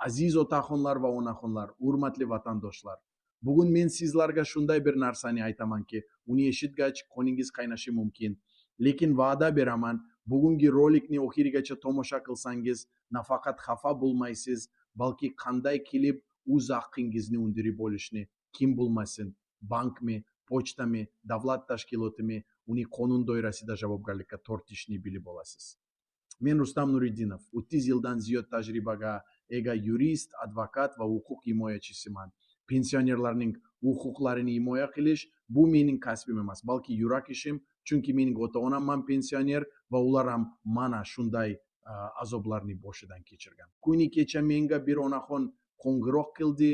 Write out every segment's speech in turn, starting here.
Aziz otaxonlar va onaxonlar, hurmatli vatandoshlar. Bugun men sizlarga shunday bir narsani aytamanki, uni eshitgach qoningiz qaynashi mumkin. Lekin va'da beraman, bugungi rolikni oxirigacha tomosha qilsangiz, nafaqat xafa bo'lmaysiz, balki qanday kelib o'z haqqingizni undirib olishni kim bilmasin, bankmi, pochtami, davlat tashkilotimi, uni qonun doirasida javobgarlikka tortishni bilib olasiz. Men Rustam Nuriddinov, 30 yildan ziyod tajribaga ega yurist, advokat va huquq himoyachisiman. Pensionerlarning huquqlarini himoya qilish bu mening kasbim emas, balki yurak ishim, chunki mening ota-onam ham pensioner va ular ham mana shunday azoblarni boshidan kechirgan. Kuni kecha menga bir onaxon qo'ng'iroq qildi.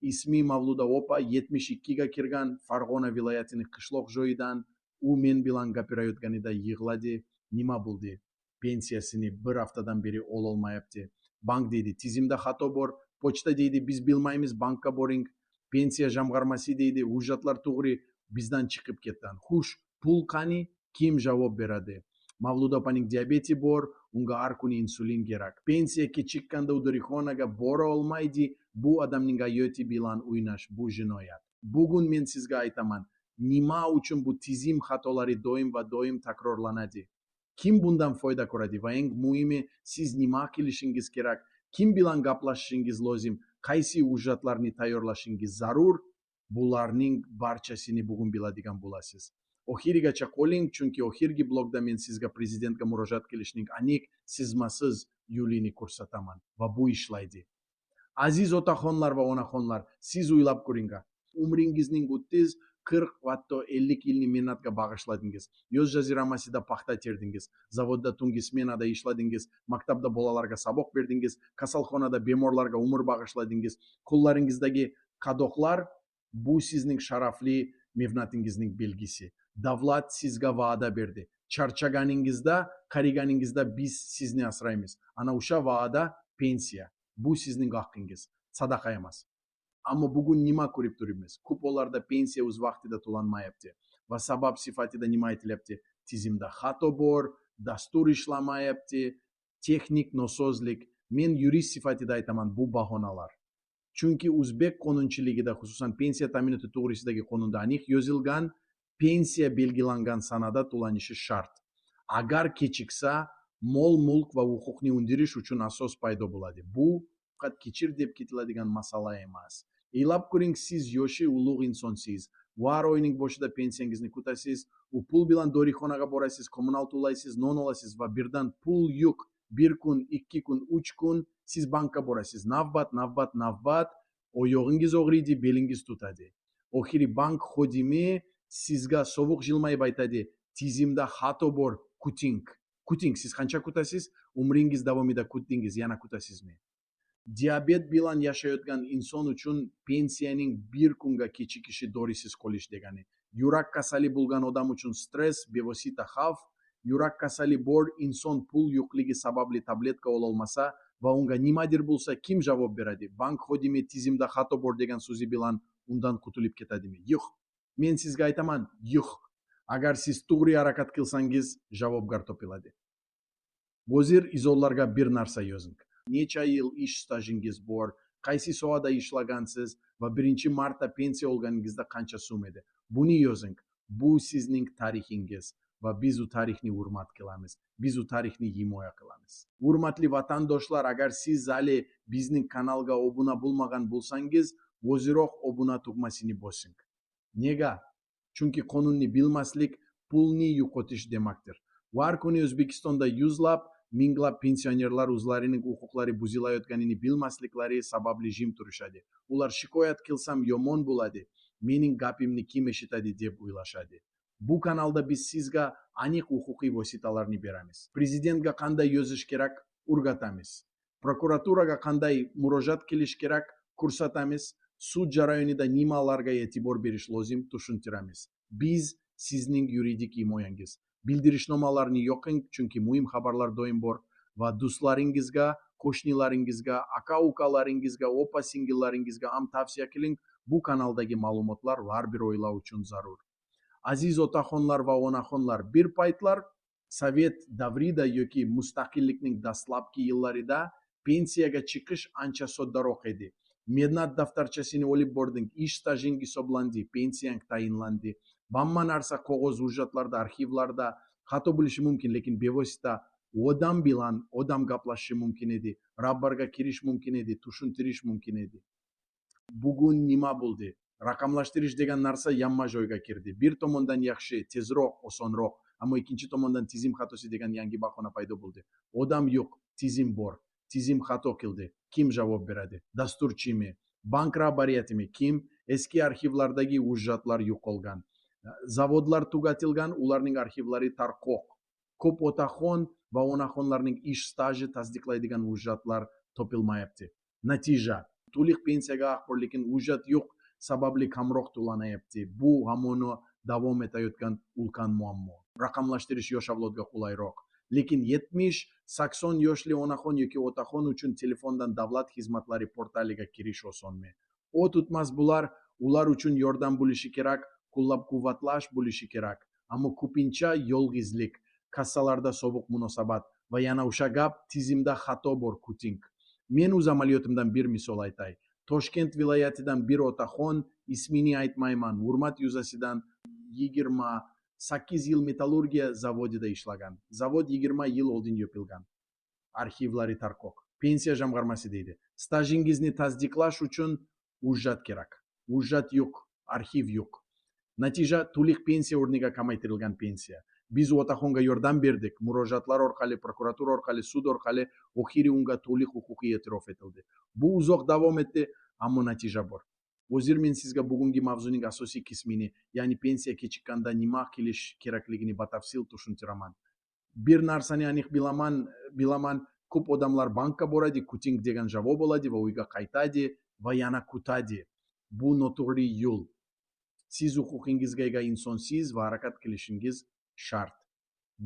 Ismi Mavluda opa, 72 ga kirgan, Farg'ona viloyatining qishloq joyidan. U men bilan gapirayotganida yig'ladi. Nima bo'ldi? Pensiyasini bir haftadan beri ololmayapti. Bank deydi, tizimda xato bor. Pochta deydi, biz bilmaymiz, bankka boring. Pensiya jamg'armasi deydi, hujjatlar to'g'ri, bizdan chiqib ketgan. Xush, pul qani? Kim javob beradi? Mavluda opaning diabeti bor, unga har kuni insulin kerak. Pensiya kechikkanda u dorixonaga bora olmaydi. Bu odamning hayoti bilan o'ynash, bu jinoyat. Bugun men sizga aytaman, nima uchun bu tizim xatolari doim va doim takrorlanadi? Kim bundan foyda ko'radi va eng muhimi, siz nima qilishingiz kerak? Kim bilan gaplashishingiz lozim? Qaysi hujjatlarni tayyorlashingiz zarur? Bularning barchasini bugun biladigan bo'lasiz. Oxirigacha qoling, chunki oxirgi blogda men sizga prezidentga murojaat qilishning aniq, sizmasiz yo'lini ko'rsataman va bu ishlaydi. Aziz otaxonlar va onaxonlar, siz o'ylab ko'ring. Umringizning 30, 40 va hatto 50 yilni mehnatga bag'ishladingiz. Yoz jaziramasida paxta terdingiz, zavodda tungi smenada ishladingiz, maktabda bolalarga saboq berdingiz, kasalxonada bemorlarga umr bag'ishladingiz. Qo'llaringizdagi qadoqlar bu sizning sharafli mehnatingizning belgisi. Davlat sizga va'da berdi. Charchaganingizda, qariganingizda biz sizni asraymiz. Ana o'sha va'da pensiya. Bu sizning haqqingiz, sadaqa emas. Ammo bugun nima ko'rib turibmiz? Ko'p hollarda pensiya o'z vaqtida to'lanmayapti va sabab sifatida nima aytilyapti? Tizimda xato bor, dastur ishlamayapti, texnik nosozlik. Men yurist sifatida aytaman, bu bahonalar. Chunki o'zbek qonunchiligida, xususan pensiya ta'minoti to'g'risidagi qonunda aniq yozilgan, pensiya belgilangan sanada to'lanishi shart. Agar kechiksa, mol-mulk va huquqni undirish uchun asos paydo bo'ladi. Bu faqat kechir deb ketiladigan masala emas. E'lab ko'ring, siz yoshi ulug' insonsiz. Var oyning boshida pensiyangizni kutasiz, u pul bilan dorixonaga borasiz, kommunal to'laysiz, non olasiz va birdan pul yo'q. 1 kun, 2 kun, 3 kun siz bankka borasiz. Navbat, oyog'ingiz og'riydi, belingiz tutadi. Oxiri bank xodimi sizga sovuq jilmayib aytadi, tizimda xato bor, kuting. Siz qancha kutasiz? Umringiz davomida kutdingiz, yana kutasizmi? Diabet bilan yashayotgan inson uchun pensiyaning 1 kunga kechikishi dorisiz qolish degani. Yurak kasali bo'lgan odam uchun stress, bevosita xavf. Yurak kasali bor inson pul yo'qligi sababli tabletka ololmasa va unga nimadir bo'lsa, kim javob beradi? Bank xodimi tizimda xato bor degan so'zi bilan undan qutulib ketadimi? Yo'q. Men sizga aytaman, yo'q. Agar siz to'g'ri harakat qilsangiz, javobgar topiladi. Hozir izohlarga bir narsa yozing. Necha yil ish stajingiz bor, qaysi sohada ishlagansiz va 1-marta pensiya olganingizda qancha so'm edi? Buni yozing. Bu sizning tarixingiz va biz u tarixni hurmat qilamiz. Biz u tarixni himoya qilamiz. Hurmatli vatandoshlar, agar siz hali bizning kanalga obuna bo'lmagan bo'lsangiz, hoziroq obuna tugmasini bosing. Nega? Chunki qonunni bilmaslik pulni yo'qotish demakdir. Har kuni O'zbekistonda yuzlab, minglab pensionerlar o'zlarining huquqlari buzilayotganini bilmasliklari sababli jim turishadi. Ular shikoyat qilsam yomon bo'ladi, mening gapimni kim eshitadi deb o'ylashadi. Bu kanalda biz sizga aniq huquqiy vositalarni beramiz. Prezidentga qanday yozish kerak, o'rgatamiz. Prokuraturaga qanday murojaat qilish kerak, ko'rsatamiz. Sud jarayonida nimalarga e'tibor berish lozim, tushuntiramiz. Biz sizning yuridik himoyangiz. Bildirishnomalarni yoqing, chunki muhim xabarlar doim bor va do'stlaringizga, qo'shnilaringizga, aka-ukalaringizga, opa-singillaringizga ham tavsiya qiling. Bu kanaldagi ma'lumotlar har bir oila uchun zarur. Aziz otaxonlar va onaxonlar, bir paytlar Sovet davrida yoki mustaqillikning dastlabki yillarida pensiyaga chiqish ancha soddaroq edi. Mehnat daftarchasini olib bording, ish stajing hisoblandi, pensiyang tayinlandi. Hamma narsa qog'oz hujjatlarda, arxivlarda xato bo'lishi mumkin, lekin bevosita odam bilan odam gaplashishi mumkin edi, rabbarga kirish mumkin edi, tushuntirish mumkin edi. Bugun nima bo'ldi? Raqamlashtirish degan narsa yamma joyga kirdi. Bir tomondan yaxshi, tezroq, osonroq, ammo ikkinchi tomondan tizim xatosi degan yangi bahona paydo bo'ldi. Odam yo'q, tizim bor. Tizim xato qildi. Kim javob beradi? Dasturchimi? Bank rahbariyatimi? Kim? Eski arxivlardagi hujjatlar yo'qolgan. Zavodlar tugatilgan, ularning arxivlari tarqoq. Ko'p otaxon va onaxonlarning ish staji tasdiqlaydigan hujjatlar topilmayapti. Natija: to'liq pensiyaga haq bor, lekin hujjat yo'q sababli kamroq to'lanayapti. Bu hamon davom etayotgan ulkan muammo. Raqamlashtirish yosh avlodga qulayroq, lekin 70-80 yoshli onaxon yoki otaxon uchun telefondan davlat xizmatlari portaliga kirish osonmi? O't o'tmas bular, ular uchun yordam bo'lishi kerak, qo'llab-quvvatlash bo'lishi kerak. Ammo ko'pincha yolg'izlik, kassalarda sovuq munosabat va yana o'sha gap, tizimda xato bor, kuting. Men o'z amaliyotimdan bir misol aytay. Toshkent viloyatidan bir otaxon, ismini aytmayman, hurmat yuzasidan 28 yil metallurgiya zavodida ishlagan. Zavod 20 yil oldin yopilgan. Arxivlari tarqoq. Pensiya jamg'armasi deydi. Stajingizni tasdiqlash uchun hujjat kerak. Hujjat yo'q, arxiv yo'q. Natija: to'liq pensiya o'rniga kamaytirilgan pensiya. Biz otaxonga yordam berdik. Murojaatlar orqali, prokuratura orqali, sud orqali oxiri unga to'liq huquqiy e'tirof etildi. Bu uzoq davom etdi, ammo natija bor. Hozir men sizga bugungi mavzuning asosiy qismini, ya'ni pensiya kechikkanda nima qilish kerakligini batafsil tushuntiraman. Bir narsani aniq bilaman, ko'p odamlar bankka boradi, kuting degan javob oladi va uyga qaytadi va yana kutadi. Bu noto'g'ri yo'l. Siz huquqingizga ega insonsiz va harakat qilishingiz shart.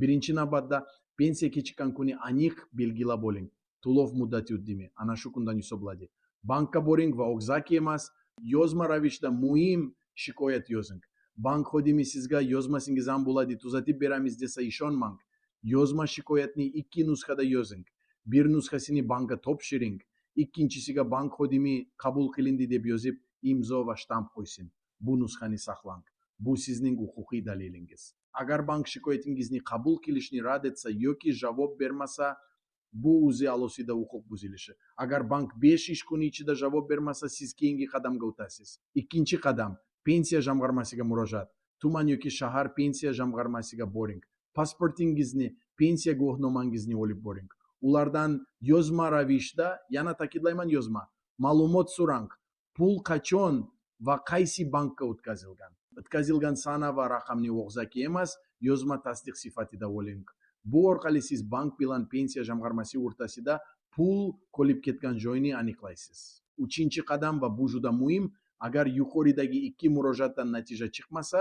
Birinchi navbatda pensiya kechikkan kuni aniq belgilab oling. To'lov muddati o'tdimi? Ana shu kundan hisoblanadi. Bankka boring va og'zaki emas, yozma ravishda muhim shikoyat yozing. Bank xodimi sizga yozmasingiz ham bo'ladi, tuzatib beramiz desa ishonmang. Yozma shikoyatni 2 nusxada yozing. Bir nusxasini bankka topshiring, ikkinchisiga bank xodimi qabul qilindi deb yozib, imzo va shtamp qo'ysin. Bu nusxani saqlang. Bu sizning huquqiy dalilingiz. Agar bank shikoyatingizni qabul qilishni rad etsa yoki javob bermasa, bu o'zi alohida huquq buzilishi. Agar bank 5 ish kuni ichida javob bermasa, siz keyingi qadamga o'tasiz. Ikkinchi qadam: pensiya jamg'armasiga murojaat. Tuman yoki shahar pensiya jamg'armasiga boring. Pasportingizni, pensiya guvohnomangizni olib boring. Ulardan yozma ravishda, yana ta'kidlayman, yozma, ma'lumot so'rang. Pul qachon va qaysi bankka o'tkazilgan? O'tkazilgan sana va raqamni og'zaki emas, yozma tasdiq sifatida oling. Bu orqali siz bank bilan pensiya jamg'armasi o'rtasida pul qolib ketgan joyini aniqlaysiz. Uchinchi qadam, va bu juda muhim, agar yuqoridagi 2 murojaatdan natija chiqmasa,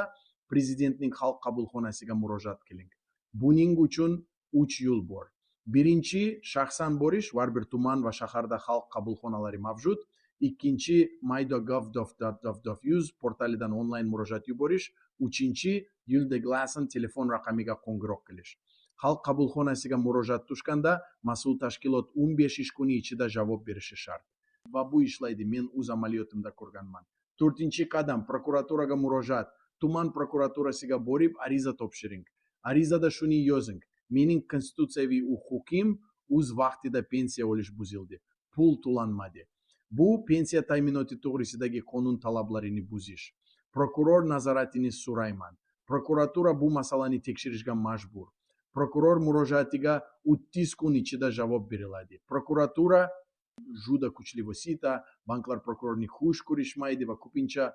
prezidentning xalq qabulxonasiga murojaat qiling. Buning uchun 3 yo'l bor. Birinchi, shaxsan borish, har bir tuman va shaharda xalq qabulxonalari mavjud. Ikkinchi, my.gov.uz portalidan onlayn murojaat yuborish. Uchinchi, Yulde Glasen telefon raqamiga qo'ng'iroq qilish. Xalq qabulxonasiga murojaat tushganda mas'ul tashkilot 15 ish kuni ichida javob berishi shart. Va bu ishlaydi, men o'z amaliyotimda ko'rganman. 4-qadam, prokuraturaga murojaat. Tuman prokuraturasiga borib ariza topshiring. Arizada shuni yozing: mening konstitutsiyaviy huquqim o'z vaqtida pensiya olish buzildi. Pul to'lanmadi. Bu pensiya ta'minoti to'g'risidagi qonun talablarini buzish. Prokuror nazoratini so'rayman. Prokuratura bu masalani tekshirishga majbur. Prokuror murojaatiga 30 kun ichida javob beriladi. Prokuratura juda kuchli vosita, banklar prokurorni xush ko'rishmaydi va ko'pincha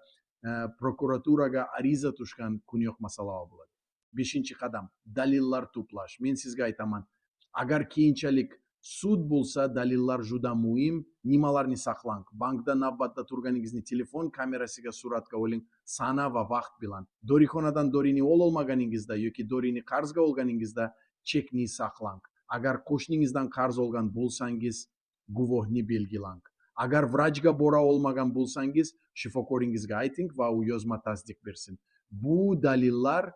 prokuraturaga ariza tushgan kuniyoq masala bo'ladi. 5-qadam, dalillar to'plash. Men sizga aytaman, agar keyinchalik sud bo'lsa, dalillar juda muhim. Nimalarni saqlang? Bankda navbatda turganingizni telefon kamerasiga suratga oling, sana va vaqt bilan. Dorixonadan dorini ololmaganingizda yoki dorini qarzga olganingizda chekni saqlang. Agar qo'shningizdan qarz olgan bo'lsangiz, guvohni belgilang. Agar vrachga bora olmagan bo'lsangiz, shifokoringizga ayting va u yozma tasdiq bersin. Bu dalillar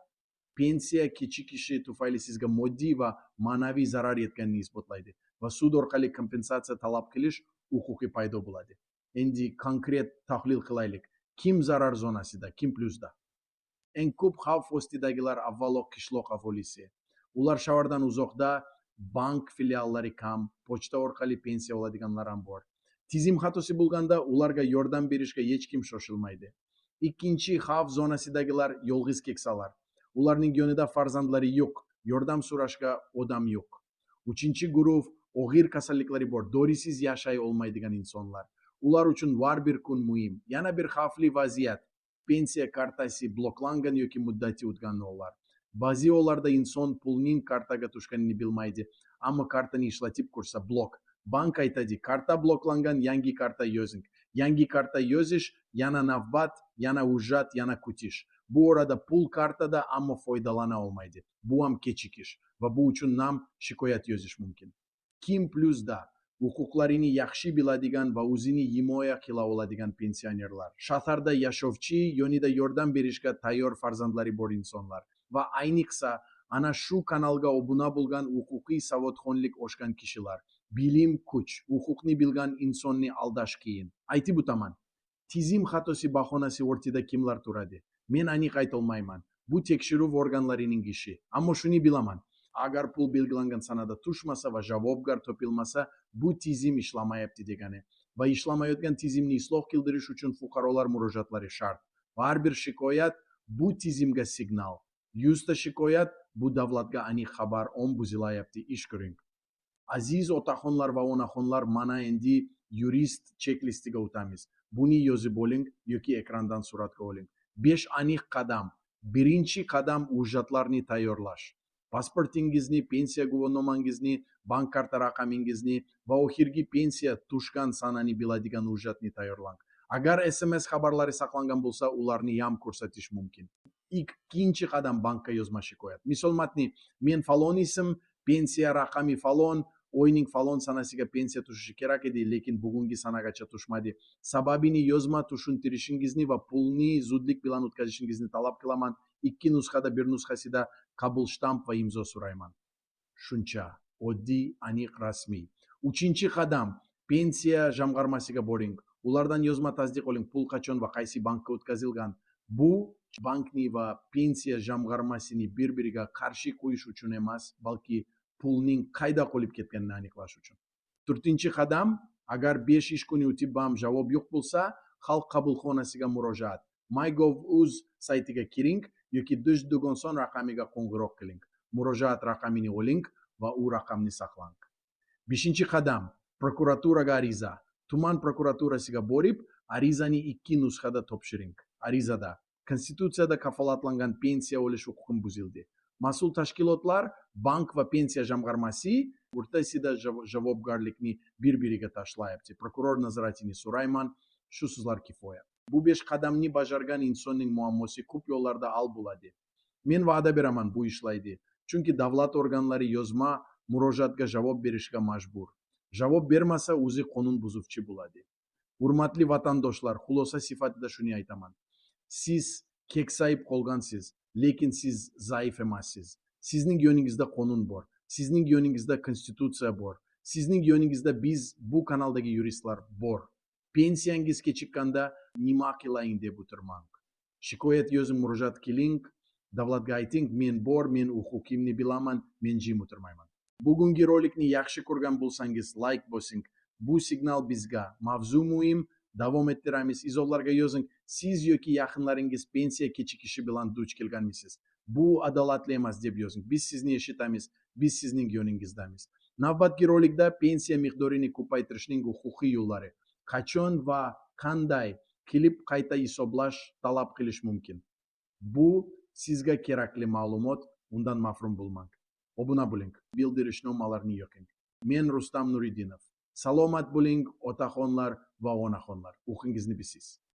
pensiya kechikishi tufayli sizga moddiy va ma'naviy zarar yetganini isbotlaydi. va sud orqali kompensatsiya talab qilish huquqi paydo bo'ladi. Endi konkret tahlil qilaylik. Kim zarar zonasida, kim plyusda? Eng ko'p xavf ostidagilar avvalo qishloq aholisi. Ular shahardan uzoqda, bank filiallari kam, pochta orqali pensiya oladiganlar ham bor. Tizim xatosi bo'lganda ularga yordam berishga hech kim shoshilmaydi. Ikkinchi xavf zonasidagilar yolg'iz keksalar. Ularning yonida farzandlari yo'q, yordam so'rashga odam yo'q. Uchinchi guruh og'ir kasalliklari bor, dorisiz yashay olmaydigan insonlar. Ular uchun har bir kun muhim. Yana bir xavfli vaziyat. Pensiya kartasi bloklangan yoki muddati o'tganlar. Ba'zi hollarda inson pulning kartaga tushganini bilmaydi, ammo kartani ishlatib ko'rsa blok. Bank aytadi, karta bloklangan, yangi karta yozing. Yangi karta yozish, yana navbat, yana hujjat, yana kutish. Bu orada pul kartada, ammo foydalana olmaydi. Bu ham kechikish va bu uchun ham shikoyat yozish mumkin. Kim plyusda? Huquqlarini yaxshi biladigan va o'zini himoya qila oladigan pensionerlar. Shaharda yashovchi, yonida yordam berishga tayyor farzandlari bor insonlar va ayniqsa ana shu kanalga obuna bo'lgan huquqiy savodxonlik oshgan kishilar. Bilim kuch, huquqni bilgan insonni aldash qiyin. Aytib o'taman. Tizim xatosi bahonasi o'rtida kimlar turadi? Men aniq ayta olmayman. Bu tekshiruv organlarining ishi. Ammo shuni bilaman. Agar pul belgilangan sanada tushmasa va javobgar topilmasa, bu tizim ishlamayapti degani. Va ishlamayotgan tizimni isloh qildirish uchun fuqarolar murojaatlari shart. Har bir shikoyat bu tizimga signal. 100 ta shikoyat bu davlatga aniq xabar, buzilayapti, ish ko'ring. Aziz otaxonlar va onaxonlar, mana endi yurist checklistiga o'tamiz. Buni yozib oling yoki ekrandan suratga oling. 5 aniq qadam. Birinchi qadam hujjatlarni tayyorlash. Pasportingizni, pensiya guvohnomangizni, bank karta raqamingizni va oxirgi pensiya tushgan sanani biladigan hujjatni tayyorlang. Agar SMS xabarlari saqlangan bo'lsa, ularni ham ko'rsatish mumkin. Ikkinchi qadam bankka yozma shikoyat. Misol matni, men falon ism, pensiya raqami falon, oyning falon sanasiga pensiya tushishi kerak edi, lekin bugungi sanagacha tushmadi. Sababini yozma tushuntirishingizni va pulni zudlik bilan o'tkazishingizni talab qilaman. 2 nusxada bir nusxasida qabul shtamp va imzo so'rayman. Shuncha, oddiy, aniq, rasmiy. Uchinchi qadam, pensiya jamg'armasiga boring. Ulardan yozma tasdiq oling, pul qachon va qaysi bankka o'tkazilgan. Bu bankni va pensiya jamg'armasini bir-biriga qarshi qo'yish uchun emas, balki pulning qayda qolib ketganini aniqlash uchun. 4-qadam, agar 5 ish kuni o'tib ham javob yo'q bo'lsa, xalq qabulxonasiga murojaat. MyGov.uz saytiga kiring yoki do'st do'gonson raqamiga qo'ng'iroq qiling. Murojaat raqamini oling va u raqamni saqlang. 5-qadam, prokuraturaga ariza. Tuman prokuraturasiga borib, arizani 2 nusxada topshiring. Arizada Konstitutsiyada kafolatlangan pensiya olish huquqim buzildi. Mas'ul tashkilotlar, bank va pensiya jamg'armasi o'rtasida javobgarlikni bir-biriga tashlayapti. Prokuror nazoratini so'rayman, shu so'zlar kifoya. Bu 5 qadamni bajargan insonning muammosi ko'p yo'llarda hal bo'ladi. Men va'da beraman, bu ishlaydi. Chunki davlat organlari yozma murojaatga javob berishga majbur. Javob bermasa, o'zi qonun buzuvchi bo'ladi. Hurmatli vatandoshlar, xulosa sifatida shuni aytaman. Siz keksayib qolgansiz, lekin siz zaif emassiz. Sizning yoningizda qonun bor. Sizning yoningizda konstitutsiya bor. Sizning yoningizda biz, bu kanaldagi yuristlar bor. Pensiyangiz kechikkanda nima qilayin deb o'tirmang. Shikoyat yozib murojaat qiling, davlatga ayting, men bor, men huquqimni bilaman, men jim o'tirmayman. Bugungi rolikni yaxshi ko'rgan bo'lsangiz, like bosing. Bu signal bizga. Mavzu muhim, davom ettiramiz. Izohlarga yozing. Siz yoki yaqinlaringiz pensiya kechikishi bilan duch kelganmisiz? Bu adolatli emas deb yozing. Biz sizni eshitamiz, biz sizning yoningizdamiz. Navbatgi rolikda pensiya miqdorini ko'paytirishning huquqiy yo'llari, qachon va qanday qilib qayta hisoblash talab qilish mumkin. Bu sizga kerakli ma'lumot, undan mahrum bo'lmang. Obuna bo'ling, bildirishnomalarni yoqing. Men Rustam Nuriddinov. Salomat bo'ling, otaxonlar va onaxonlar. O'qingizni bilsiz.